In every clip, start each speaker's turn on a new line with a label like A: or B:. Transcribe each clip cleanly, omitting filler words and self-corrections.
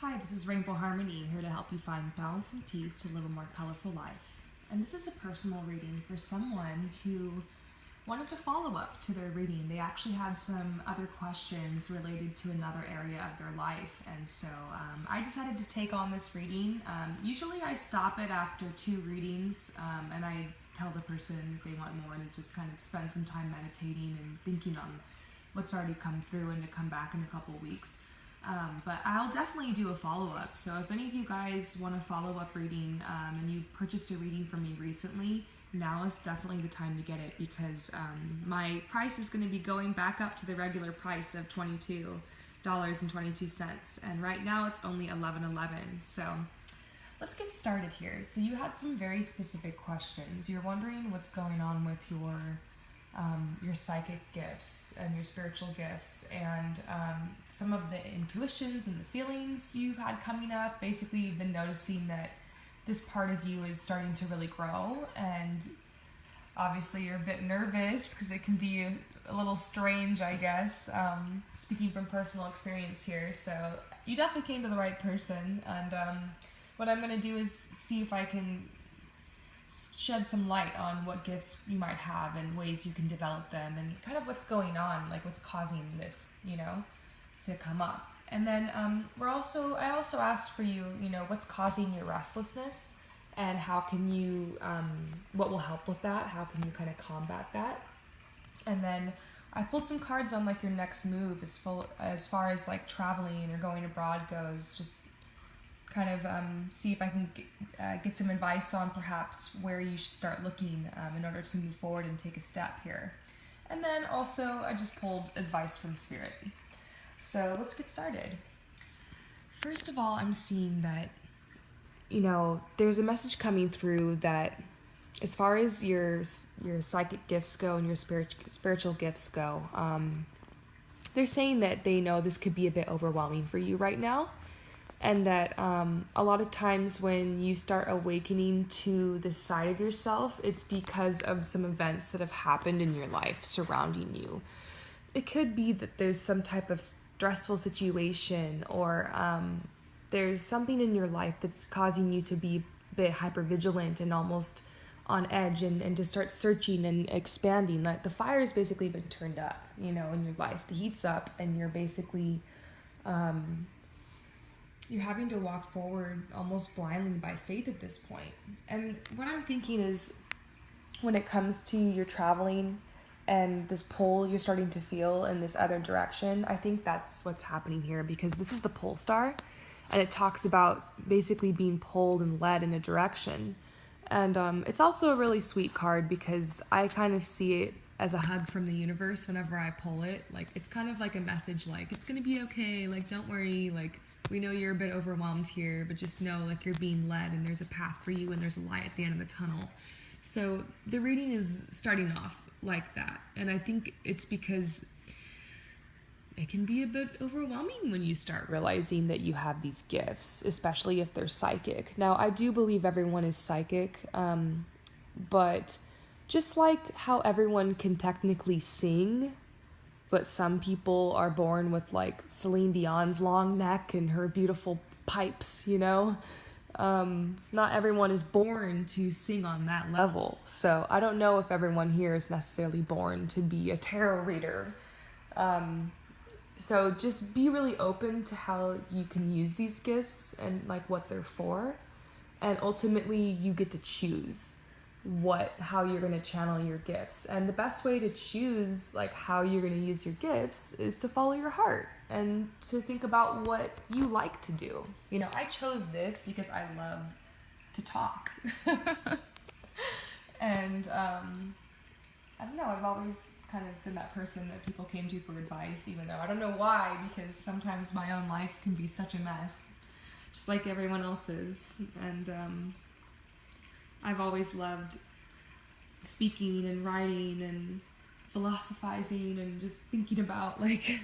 A: Hi, this is Rainbow Harmony, here to help you find balance and peace to live a more colorful life. And this is a personal reading for someone who wanted to follow up to their reading. They actually had some other questions related to another area of their life, and so I decided to take on this reading. Usually I stop it after 2 readings, and I tell the person if they want more to just kind of spend some time meditating and thinking on what's already come through and to come back in a couple weeks. But I'll definitely do a follow-up. So if any of you guys want a follow-up reading and you purchased a reading from me recently, now is definitely the time to get it, because my price is going to be going back up to the regular price of $22.22. And right now it's only $11.11. So let's get started here. So you had some very specific questions. You're wondering what's going on with your psychic gifts and your spiritual gifts, and some of the intuitions and the feelings you've had coming up. Basically, you've been noticing that this part of you is starting to really grow, and obviously you're a bit nervous because it can be a little strange, I guess, speaking from personal experience here. So you definitely came to the right person, and what I'm going to do is see if I can shed some light on what gifts you might have and ways you can develop them, and kind of what's going on, like what's causing this, to come up. And then I also asked for you, what's causing your restlessness, and how can you, what will help with that? How can you kind of combat that? And then I pulled some cards on like your next move as far as like traveling or going abroad goes. Just kind of see if I can get some advice on perhaps where you should start looking in order to move forward and take a step here. And then also I just pulled advice from Spirit. So let's get started. First of all, I'm seeing that, there's a message coming through that as far as your psychic gifts go and your spiritual gifts go, they're saying that they know this could be a bit overwhelming for you right now. And that a lot of times when you start awakening to this side of yourself, it's because of some events that have happened in your life surrounding you. It could be that there's some type of stressful situation, or there's something in your life that's causing you to be a bit hypervigilant and almost on edge, and to start searching and expanding. Like the fire has basically been turned up, in your life. The heat's up, and you're basically you're having to walk forward almost blindly by faith at this point. And what I'm thinking is, when it comes to your traveling and this pull you're starting to feel in this other direction, I think that's what's happening here, because this is the pole star, and it talks about basically being pulled and led in a direction. And it's also a really sweet card, because I kind of see it as a hug from the universe whenever I pull it. Like, it's kind of like a message, like, it's gonna be okay, like, don't worry, like, we know you're a bit overwhelmed here, but just know, like, you're being led, and there's a path for you, and there's a light at the end of the tunnel. So the reading is starting off like that, and I think it's because it can be a bit overwhelming when you start realizing that you have these gifts, especially if they're psychic. Now, I do believe everyone is psychic, but just like how everyone can technically sing, but some people are born with like Celine Dion's long neck and her beautiful pipes, not everyone is born to sing on that level. So I don't know if everyone here is necessarily born to be a tarot reader. So just be really open to how you can use these gifts and like what they're for. And ultimately you get to choose how you're going to channel your gifts. And the best way to choose like how you're going to use your gifts is to follow your heart and to think about what you like to do. I chose this because I love to talk. And I don't know, I've always kind of been that person that people came to for advice, even though I don't know why, because sometimes my own life can be such a mess, just like everyone else's. And I've always loved speaking and writing and philosophizing and just thinking about like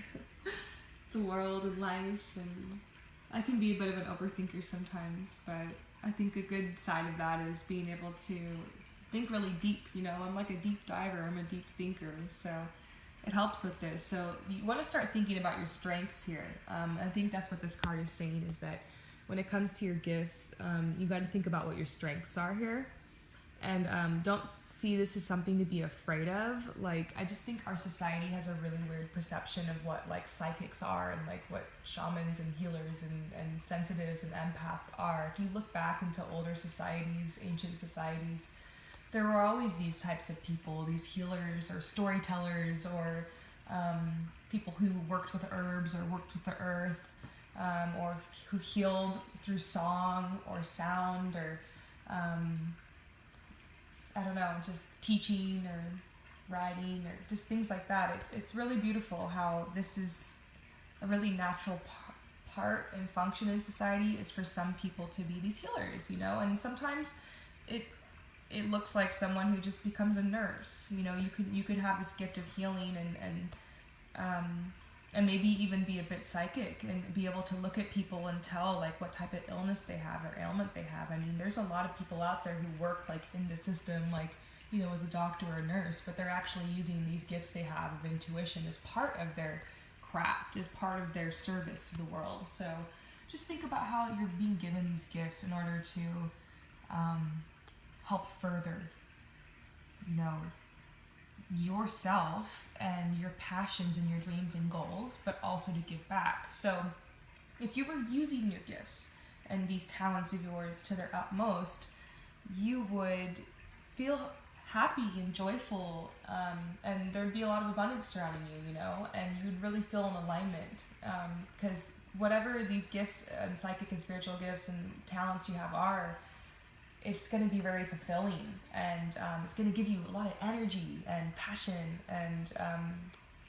A: the world and life, and I can be a bit of an overthinker sometimes, but I think a good side of that is being able to think really deep. I'm like a deep diver, I'm a deep thinker, so it helps with this. So you want to start thinking about your strengths here. I think that's what this card is saying, is that when it comes to your gifts, you got to think about what your strengths are here. And don't see this as something to be afraid of. Like, I just think our society has a really weird perception of what like psychics are and like what shamans and healers and sensitives and empaths are. If you look back into older societies, ancient societies, there were always these types of people, these healers or storytellers or people who worked with herbs or worked with the earth, or who healed through song or sound or I don't know, just teaching or writing or just things like that. It's really beautiful how this is a really natural part and function in society, is for some people to be these healers, you know. And sometimes it looks like someone who just becomes a nurse, you know. You could have this gift of healing and maybe even be a bit psychic and be able to look at people and tell like what type of illness they have or ailment they have. I mean, there's a lot of people out there who work like in the system, like, you know, as a doctor or a nurse, but they're actually using these gifts they have of intuition as part of their craft, as part of their service to the world. So just think about how you're being given these gifts in order to help further, you know, yourself and your passions and your dreams and goals, but also to give back. So if you were using your gifts and these talents of yours to their utmost, you would feel happy and joyful, and there'd be a lot of abundance surrounding you, you know, and you'd really feel in alignment, because whatever these gifts and psychic and spiritual gifts and talents you have are, it's going to be very fulfilling, and it's going to give you a lot of energy and passion and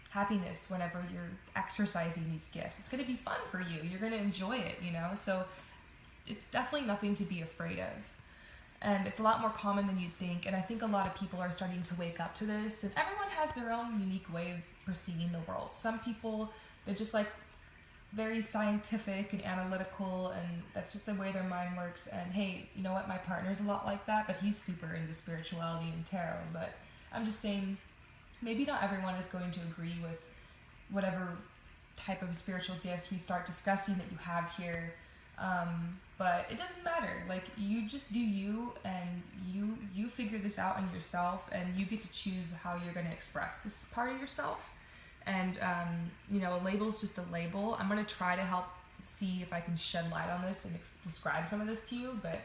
A: happiness whenever you're exercising these gifts. It's going to be fun for you. You're going to enjoy it, you know? So it's definitely nothing to be afraid of. And it's a lot more common than you'd think, and I think a lot of people are starting to wake up to this, and everyone has their own unique way of perceiving the world. Some people, they're just like very scientific and analytical, and that's just the way their mind works. And hey, you know what, my partner's a lot like that, but he's super into spirituality and tarot. But I'm just saying, maybe not everyone is going to agree with whatever type of spiritual gifts we start discussing that you have here, but it doesn't matter. Like, you just do you, and you figure this out on yourself, and you get to choose how you're going to express this part of yourself. And, you know, a label is just a label. I'm going to try to help see if I can shed light on this and describe some of this to you, but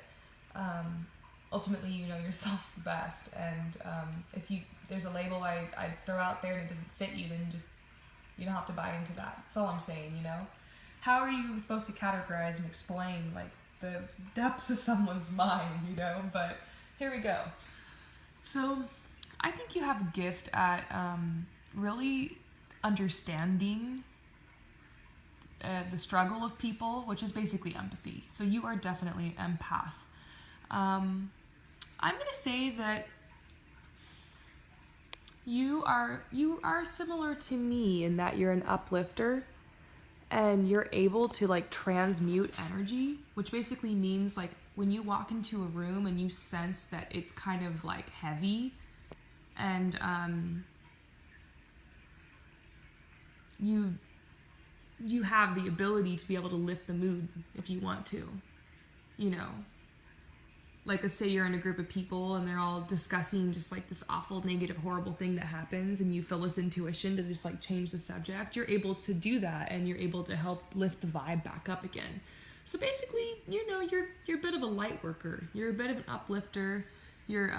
A: ultimately, you know yourself the best. And if there's a label I throw out there and it doesn't fit you, then you don't have to buy into that. That's all I'm saying, you know? How are you supposed to categorize and explain, like, the depths of someone's mind, you know? But here we go. So I think you have a gift at really understanding the struggle of people, which is basically empathy. So you are definitely an empath. I'm going to say that you are similar to me in that you're an uplifter, and you're able to like transmute energy, which basically means like when you walk into a room and you sense that it's kind of like heavy, and you have the ability to be able to lift the mood if you want to, you know. Like, let's say you're in a group of people and they're all discussing just like this awful, negative, horrible thing that happens, and you feel this intuition to just like change the subject. You're able to do that, and you're able to help lift the vibe back up again. So basically, you know, you're a bit of a light worker. You're a bit of an uplifter. You're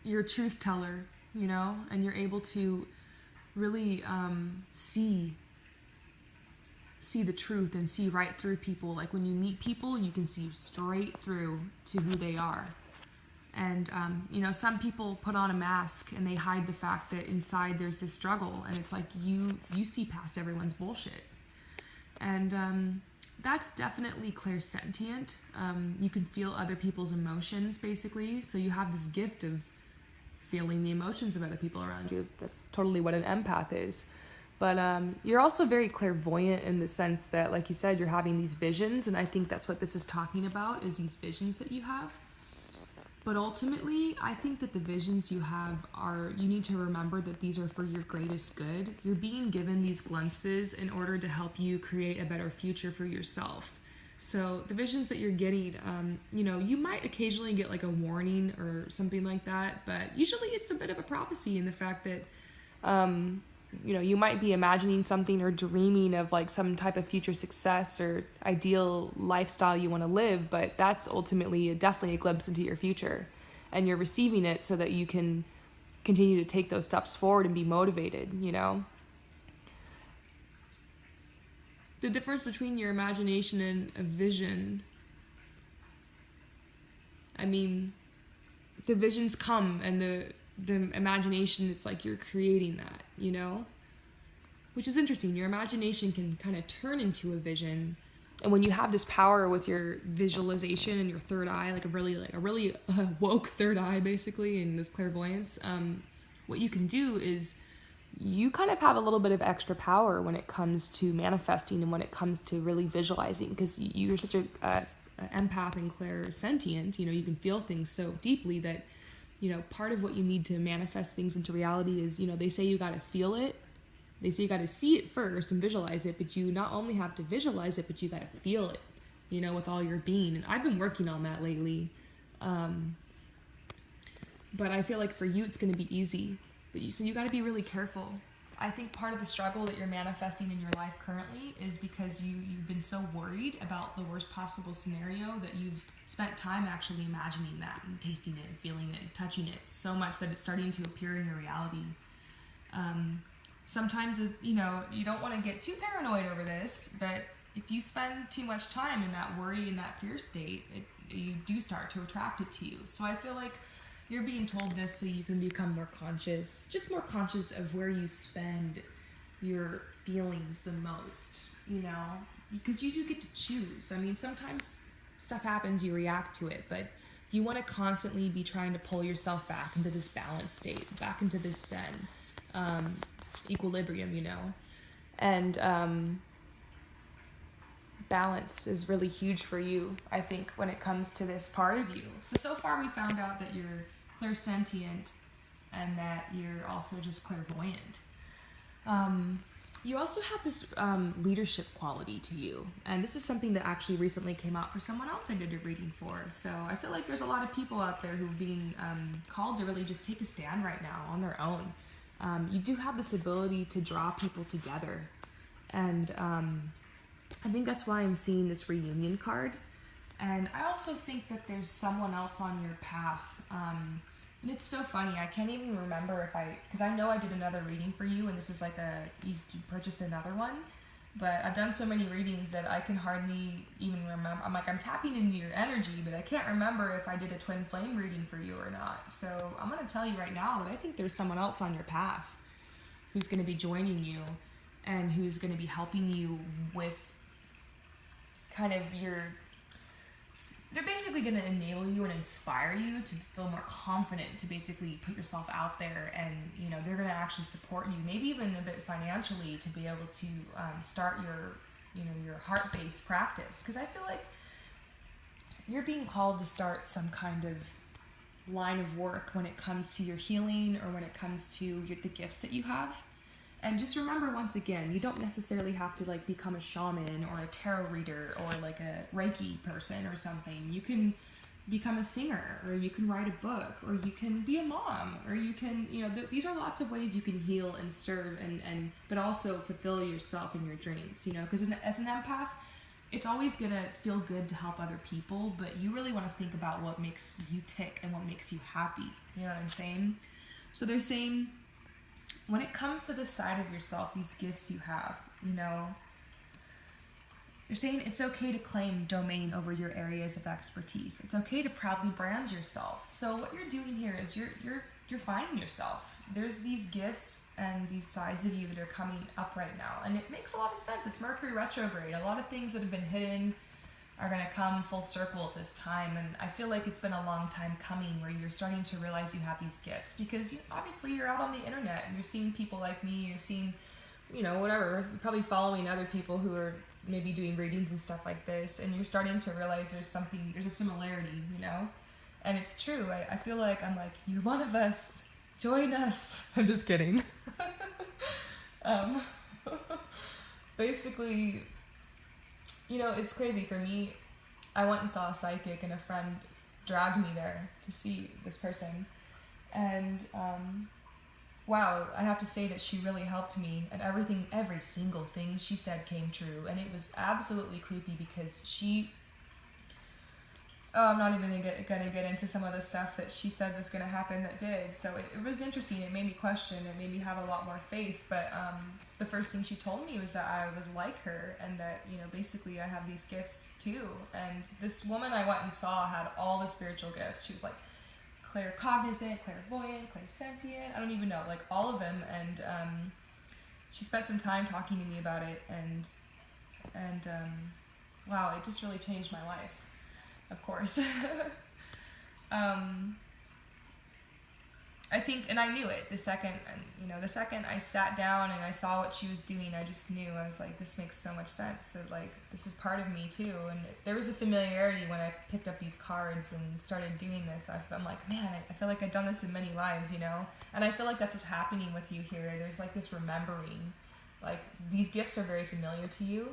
A: a truth teller, you know, and you're able to really see the truth and see right through people. Like, when you meet people, you can see straight through to who they are. And you know, some people put on a mask and they hide the fact that inside there's this struggle, and it's like you see past everyone's bullshit. And that's definitely clairsentient. You can feel other people's emotions, basically. So you have this gift of feeling the emotions of other people around you. That's totally what an empath is. But you're also very clairvoyant in the sense that, like you said, you're having these visions, and I think that's what this is talking about, is these visions that you have. But ultimately, I think that the visions you have you need to remember that these are for your greatest good. You're being given these glimpses in order to help you create a better future for yourself. So the visions that you're getting, you might occasionally get like a warning or something like that, but usually it's a bit of a prophecy in the fact that, you might be imagining something or dreaming of like some type of future success or ideal lifestyle you want to live, but that's ultimately definitely a glimpse into your future, and you're receiving it so that you can continue to take those steps forward and be motivated. The difference between your imagination and a vision, I mean, the visions come, and the imagination, it's like you're creating that, which is interesting. Your imagination can kind of turn into a vision, and when you have this power with your visualization and your third eye, like a really woke third eye basically, and this clairvoyance, what you can do is you kind of have a little bit of extra power when it comes to manifesting and when it comes to really visualizing, because you're such a empath and clairsentient. You can feel things so deeply that part of what you need to manifest things into reality is, they say you got to feel it. They say you got to see it first and visualize it, but you not only have to visualize it, but you got to feel it, with all your being. And I've been working on that lately. But I feel like for you, it's going to be easy. So you got to be really careful. I think part of the struggle that you're manifesting in your life currently is because you've been so worried about the worst possible scenario that you've spent time actually imagining that and tasting it and feeling it and touching it so much that it's starting to appear in your reality. Sometimes, you don't want to get too paranoid over this, but if you spend too much time in that worry and that fear state, you do start to attract it to you. So I feel like you're being told this so you can become more conscious of where you spend your feelings the most, because you do get to choose. I mean, sometimes stuff happens, you react to it, but you want to constantly be trying to pull yourself back into this balanced state, back into this zen, equilibrium, and balance is really huge for you, I think, when it comes to this part of you. So far we found out that you're clairsentient and that you're also just clairvoyant. You also have this leadership quality to you, and this is something that actually recently came out for someone else I did a reading for. So I feel like there's a lot of people out there who are being called to really just take a stand right now on their own. You do have this ability to draw people together, and I think that's why I'm seeing this reunion card. And I also think that there's someone else on your path. And it's so funny, I can't even remember because I know I did another reading for you, and this is like you purchased another one, but I've done so many readings that I can hardly even remember. I'm tapping into your energy, but I can't remember if I did a twin flame reading for you or not. So I'm going to tell you right now that I think there's someone else on your path who's going to be joining you and who's going to be helping you with kind of they're basically going to enable you and inspire you to feel more confident to basically put yourself out there, and they're going to actually support you, maybe even a bit financially, to be able to start your heart-based practice, because I feel like you're being called to start some kind of line of work when it comes to your healing or when it comes to the gifts that you have. And just remember, once again, you don't necessarily have to become a shaman or a tarot reader or like a Reiki person or something. You can become a singer, or you can write a book, or you can be a mom, or you can, these are lots of ways you can heal and serve but also fulfill yourself in your dreams, because as an empath, it's always going to feel good to help other people, but you really want to think about what makes you tick and what makes you happy. You know what I'm saying? So they're saying, when it comes to this side of yourself, these gifts you have, you're saying it's okay to claim domain over your areas of expertise. It's okay to proudly brand yourself. So what you're doing here is you're finding yourself. There's these gifts and these sides of you that are coming up right now, and it makes a lot of sense. It's Mercury retrograde. A lot of things that have been hidden are going to come full circle at this time, and I feel like it's been a long time coming where you're starting to realize you have these gifts, because obviously you're out on the internet and you're seeing people like me, you're seeing, whatever, you're probably following other people who are maybe doing readings and stuff like this, and you're starting to realize there's a similarity, And it's true. I feel like I'm like, you're one of us. Join us. I'm just kidding. um, basically, it's crazy for me. I went and saw a psychic, and a friend dragged me there to see this person. And wow, I have to say that she really helped me, and every single thing she said came true. And it was absolutely creepy because I'm not even gonna get into some of the stuff that she said was gonna happen that did. So it was interesting. It made me question. It made me have a lot more faith. But the first thing she told me was that I was like her, and that basically I have these gifts too. And this woman I went and saw had all the spiritual gifts. She was like claircognizant, clairvoyant, clairsentient. I don't even know, like all of them. And she spent some time talking to me about it, and wow, it just really changed my life. Of course. I think, and I knew it the second I sat down and I saw what she was doing. I just knew. I was like, this makes so much sense, that like this is part of me too. And there was a familiarity when I picked up these cards and started doing this. I'm like, man, I feel like I've done this in many lives, and I feel like that's what's happening with you here. There's like this remembering, like these gifts are very familiar to you.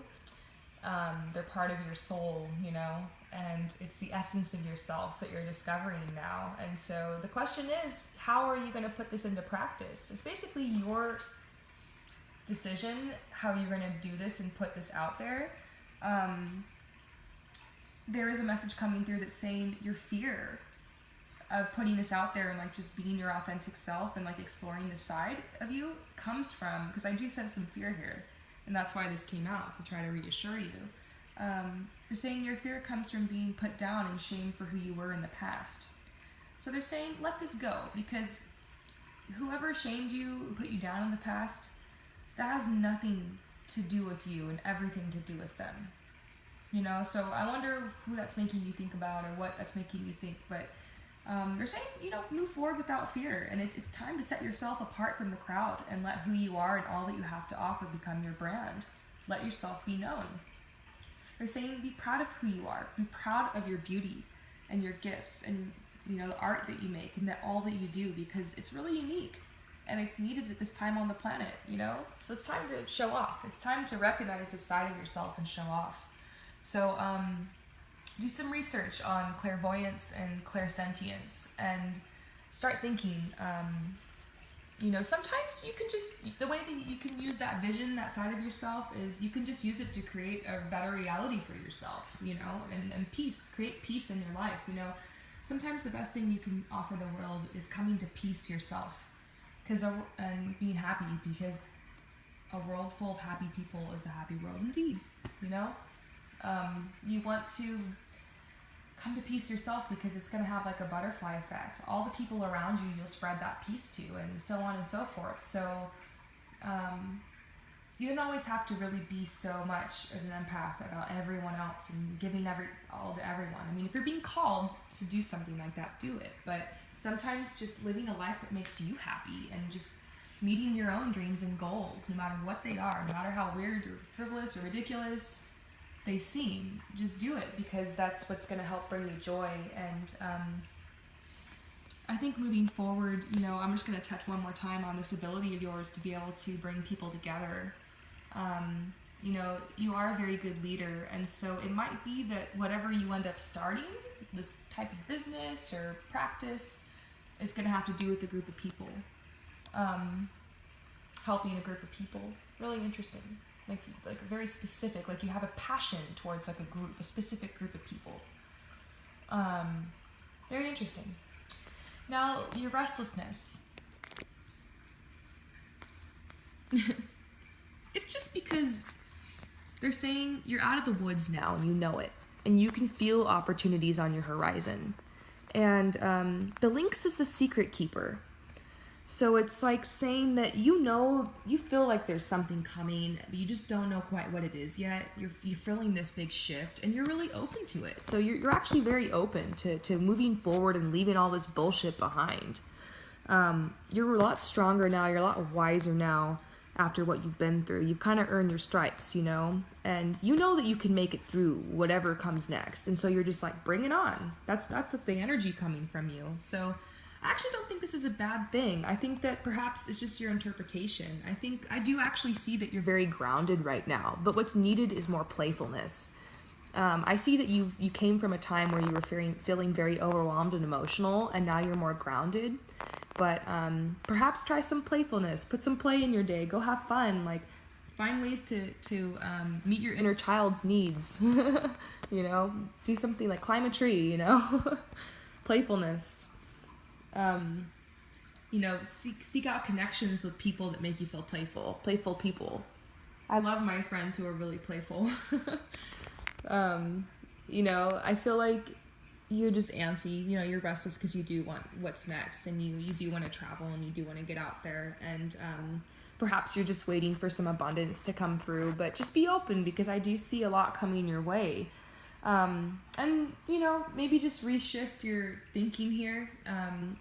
A: They're part of your soul, and it's the essence of yourself that you're discovering now. And so the question is, how are you going to put this into practice? It's basically your decision how you're going to do this and put this out there. There is a message coming through that's saying your fear of putting this out there and like just being your authentic self and like exploring this side of you comes from, because I do sense some fear here. And that's why this came out, to try to reassure you. They're saying your fear comes from being put down and shamed for who you were in the past. So they're saying, let this go, because whoever shamed you and put you down in the past, that has nothing to do with you and everything to do with them. So I wonder who that's making you think about, or what that's making you think. But they're saying, move forward without fear. And it's time to set yourself apart from the crowd and let who you are and all that you have to offer become your brand. Let yourself be known. They're saying, be proud of who you are. Be proud of your beauty and your gifts and, the art that you make and that all that you do, because it's really unique and it's needed at this time on the planet, So it's time to show off. It's time to recognize this side of yourself and show off. So, do some research on clairvoyance and clairsentience and start thinking, sometimes you can the way that you can use that vision, that side of yourself, is you can just use it to create a better reality for yourself, and peace, create peace in your life. Sometimes the best thing you can offer the world is coming to peace yourself, and being happy, because a world full of happy people is a happy world indeed, you want to come to peace yourself, because it's going to have like a butterfly effect. All the people around you, you'll spread that peace to, and so on and so forth. So you don't always have to really be so much as an empath about everyone else and giving all to everyone. I mean, if you're being called to do something like that, do it. But sometimes just living a life that makes you happy and just meeting your own dreams and goals, no matter what they are, no matter how weird or frivolous or ridiculous they seem, just do it, because that's what's going to help bring you joy. And I think moving forward, I'm just going to touch one more time on this ability of yours to be able to bring people together. You are a very good leader, and so it might be that whatever you end up starting, this type of business or practice, is going to have to do with a group of people. Helping a group of people, really interesting. Like very specific, like you have a passion towards like a specific group of people. Very interesting. Now, your restlessness. It's just because they're saying you're out of the woods now and you know it, and you can feel opportunities on your horizon. And the Lynx is the secret keeper. So it's like saying that you feel like there's something coming, but you just don't know quite what it is yet. You're feeling this big shift, and you're really open to it. So you're actually very open to moving forward and leaving all this bullshit behind. You're a lot stronger now. You're a lot wiser now. after what you've been through. You've kind of earned your stripes, you know, and you know that you can make it through whatever comes next. And so you're just like, bring it on. That's the energy coming from you. So I actually don't think this is a bad thing. I think that perhaps it's just your interpretation. I do actually see that you're very grounded right now, but what's needed is more playfulness. I see that you came from a time where you were feeling very overwhelmed and emotional, and now you're more grounded. But perhaps try some playfulness. Put some play in your day. Go have fun. Like, find ways to meet your inner child's needs. You know, do something like climb a tree. You know, playfulness. You know, seek out connections with people that make you feel playful. Playful people. I love my friends who are really playful. You know, I feel like you're just antsy, you know, you're restless because you do want what's next, and you do want to travel, and you do want to get out there, and perhaps you're just waiting for some abundance to come through, but just be open, because I do see a lot coming your way. And, you know, maybe just reshift your thinking here.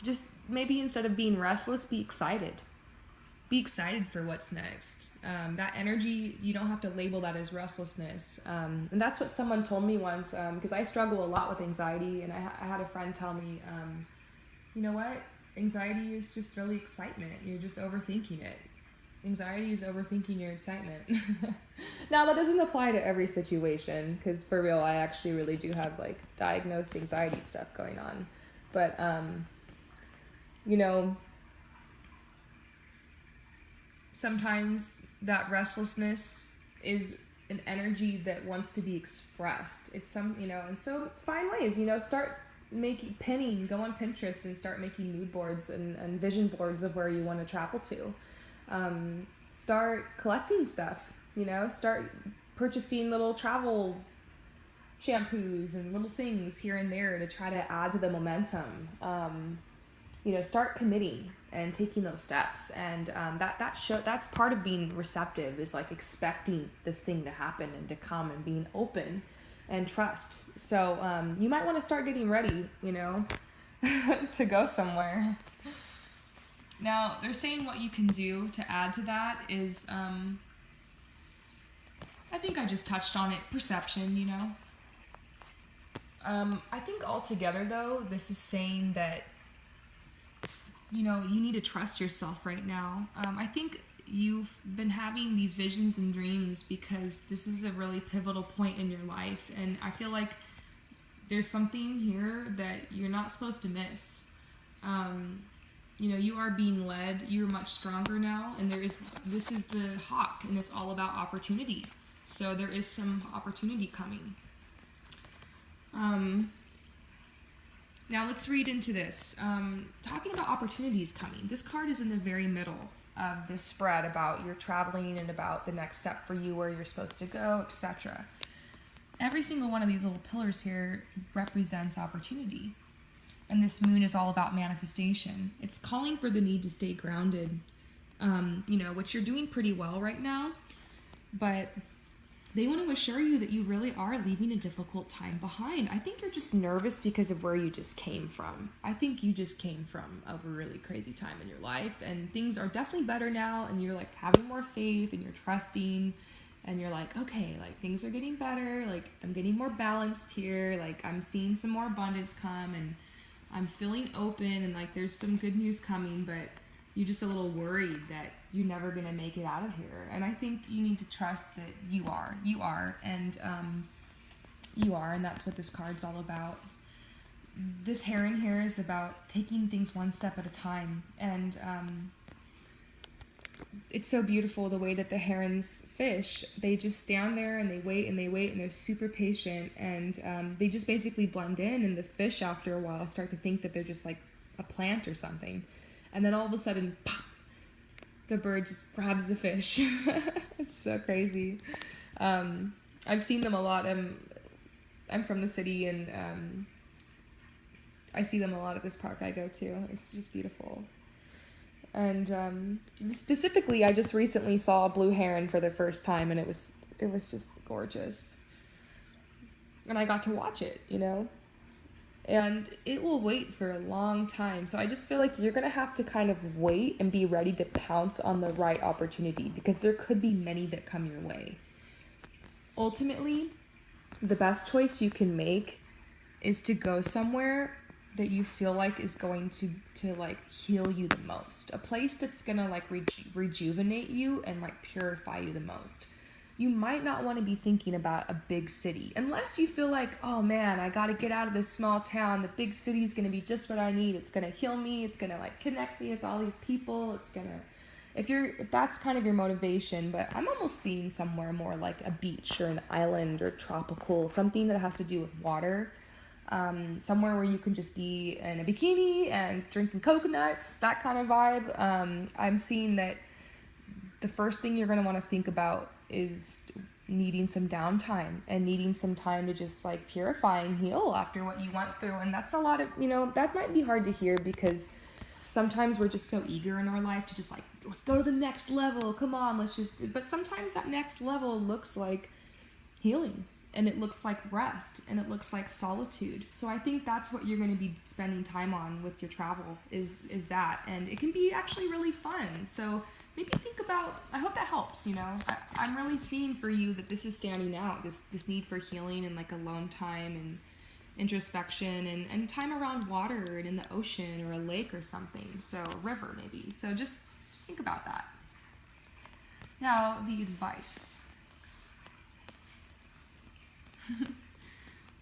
A: Just maybe instead of being restless, be excited. Be excited for what's next. That energy, you don't have to label that as restlessness. And that's what someone told me once, because I struggle a lot with anxiety, and I had a friend tell me, you know what? Anxiety is just really excitement. You're just overthinking it. Anxiety is overthinking your excitement. Now, that doesn't apply to every situation, because for real, I actually really do have like diagnosed anxiety stuff going on. But, you know, sometimes that restlessness is an energy that wants to be expressed. It's you know, and so find ways, you know, start pinning, go on Pinterest and start making mood boards and vision boards of where you want to travel to. Start collecting stuff, you know, start purchasing little travel shampoos and little things here and there to try to add to the momentum. You know, start committing and taking those steps, and that's part of being receptive, is like expecting this thing to happen and to come, and being open and trust. So you might want to start getting ready, you know, to go somewhere. Now, they're saying what you can do to add to that is, I think I just touched on it, perception, you know. I think altogether, though, this is saying that, you know, you need to trust yourself right now. I think you've been having these visions and dreams because this is a really pivotal point in your life, and I feel like there's something here that you're not supposed to miss. You know, you are being led. You're much stronger now, and this is the hawk, and it's all about opportunity. So there is some opportunity coming. Now let's read into this. Talking about opportunities coming. This card is in the very middle of this spread about your traveling and about the next step for you, where you're supposed to go, etc. Every single one of these little pillars here represents opportunity. And this moon is all about manifestation. It's calling for the need to stay grounded, you know, which you're doing pretty well right now. But they want to assure you that you really are leaving a difficult time behind. I think you're just nervous because of where you just came from. I think you just came from a really crazy time in your life, and things are definitely better now, and you're like having more faith, and you're trusting, and you're like, okay, like things are getting better, like I'm getting more balanced here, like I'm seeing some more abundance come, and I'm feeling open, and like there's some good news coming, but you're just a little worried that you're never going to make it out of here. And I think you need to trust that you are, and that's what this card's all about. This heron here is about taking things one step at a time, and it's so beautiful the way that the herons fish. They just stand there and they wait and they wait, and they're super patient, and they just basically blend in, and the fish after a while start to think that they're just like a plant or something, and then all of a sudden, pop, the bird just grabs the fish. It's so crazy. I've seen them a lot. I'm from the city, and I see them a lot at this park I go to. It's just beautiful. And specifically, I just recently saw a blue heron for the first time, and it was just gorgeous. And I got to watch it, you know. and it will wait for a long time. So I just feel like you're going to have to kind of wait and be ready to pounce on the right opportunity, because there could be many that come your way. Ultimately, the best choice you can make is to go somewhere that you feel like is going to like heal you the most. A place that's going to like rejuvenate you and like purify you the most. You might not want to be thinking about a big city unless you feel like, oh man, I got to get out of this small town. The big city is going to be just what I need. It's going to heal me. It's going to like connect me with all these people. It's going to, if that's kind of your motivation, but I'm almost seeing somewhere more like a beach or an island or tropical, something that has to do with water. Somewhere where you can just be in a bikini and drinking coconuts, that kind of vibe. I'm seeing that the first thing you're going to want to think about is needing some downtime and needing some time to just like purify and heal after what you went through. And that's a lot of, that might be hard to hear, because sometimes we're just so eager in our life to just like, let's go to the next level. Come on, but sometimes that next level looks like healing, and it looks like rest, and it looks like solitude. So I think that's what you're going to be spending time on with your travel is that. And it can be actually really fun. So maybe think about, I hope that helps, I'm really seeing for you that this is standing out, this need for healing and like alone time and introspection and time around water and in the ocean or a lake or something. So a river maybe. So just think about that. Now, the advice.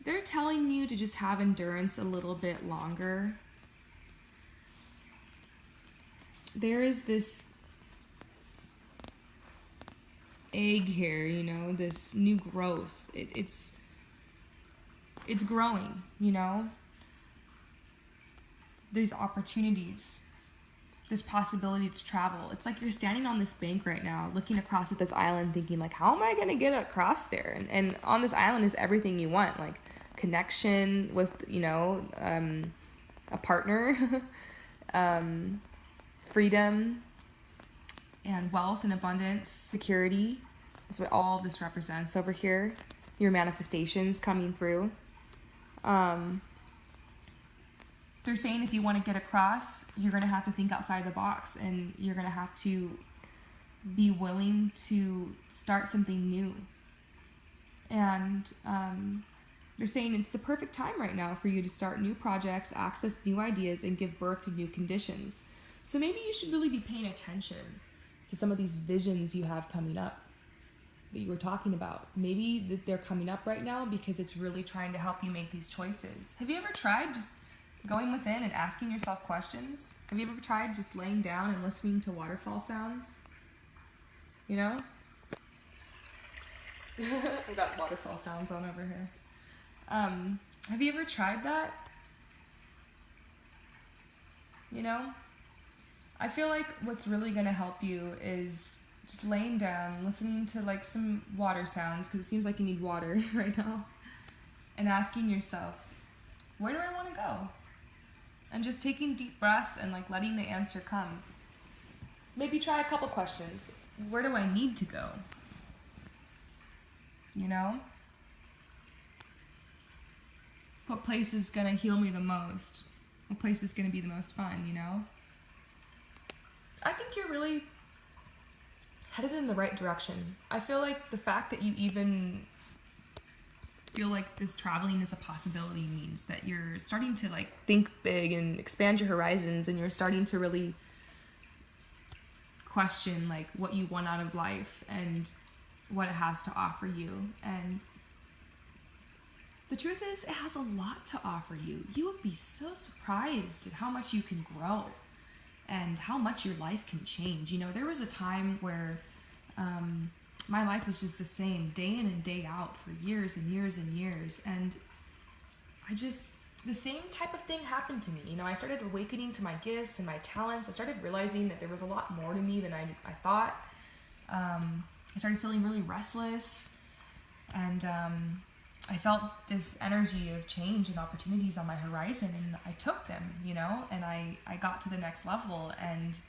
A: They're telling you to just have endurance a little bit longer. There is this egg here, this new growth. It's growing, These opportunities, this possibility to travel. It's like you're standing on this bank right now, looking across at this island, thinking like, how am I going to get across there? And on this island is everything you want, like connection with, a partner, freedom, and wealth and abundance, security. That's what all of this represents over here. Your manifestations coming through. They're saying if you want to get across, you're going to have to think outside the box, and you're going to have to be willing to start something new. And they're saying it's the perfect time right now for you to start new projects, access new ideas, and give birth to new conditions. So maybe you should really be paying attention to some of these visions you have coming up that you were talking about. Maybe that they're coming up right now because it's really trying to help you make these choices. Have you ever tried just going within and asking yourself questions? Have you ever tried just laying down and listening to waterfall sounds? We got waterfall sounds on over here. Have you ever tried that? I feel like what's really going to help you is just laying down, listening to like some water sounds, because it seems like you need water right now, and asking yourself, where do I want to go? And just taking deep breaths and like letting the answer come. Maybe try a couple questions. Where do I need to go? What place is going to heal me the most? What place is going to be the most fun, I think you're really headed in the right direction. I feel like the fact that you even feel like this traveling is a possibility means that you're starting to like think big and expand your horizons, and you're starting to really question like what you want out of life and what it has to offer you. And the truth is, it has a lot to offer you. You would be so surprised at how much you can grow and how much your life can change. There was a time where my life was just the same day in and day out for years and years and years. And the same type of thing happened to me. I started awakening to my gifts and my talents. I started realizing that there was a lot more to me than I thought. I started feeling really restless, and I felt this energy of change and opportunities on my horizon, and I took them, and I got to the next level, and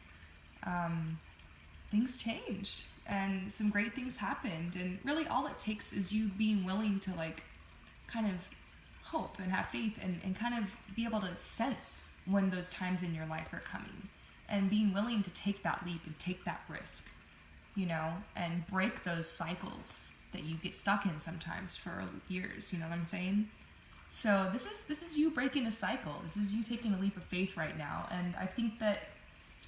A: things changed, and some great things happened. And really all it takes is you being willing to like kind of hope and have faith and kind of be able to sense when those times in your life are coming, and being willing to take that leap and take that risk, and break those cycles that you get stuck in sometimes for years. You know what I'm saying? So this is you breaking a cycle. This is you taking a leap of faith right now. And I think that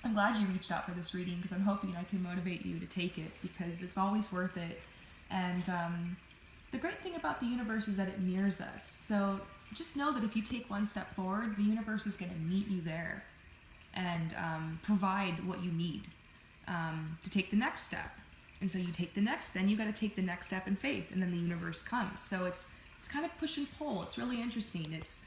A: I'm glad you reached out for this reading, because I'm hoping I can motivate you to take it, because it's always worth it. And the great thing about the universe is that it mirrors us. So just know that if you take one step forward, the universe is going to meet you there and provide what you need to take the next step. And so you take the next, then you got to take the next step in faith, and then the universe comes. So it's kind of push and pull. It's really interesting. It's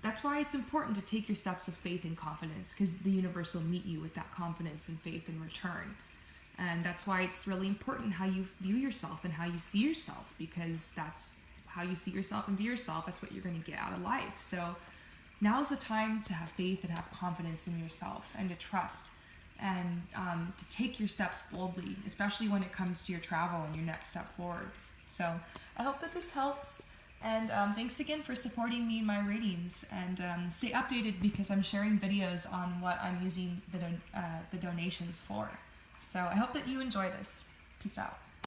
A: that's why it's important to take your steps of faith and confidence, because the universe will meet you with that confidence and faith in return. And that's why it's really important how you view yourself and how you see yourself, because that's how you see yourself and view yourself. That's what you're going to get out of life. So now is the time to have faith and have confidence in yourself, and to trust, and to take your steps boldly, especially when it comes to your travel and your next step forward. So I hope that this helps. And thanks again for supporting me in my readings. And stay updated, because I'm sharing videos on what I'm using the donations for. So I hope that you enjoy this. Peace out.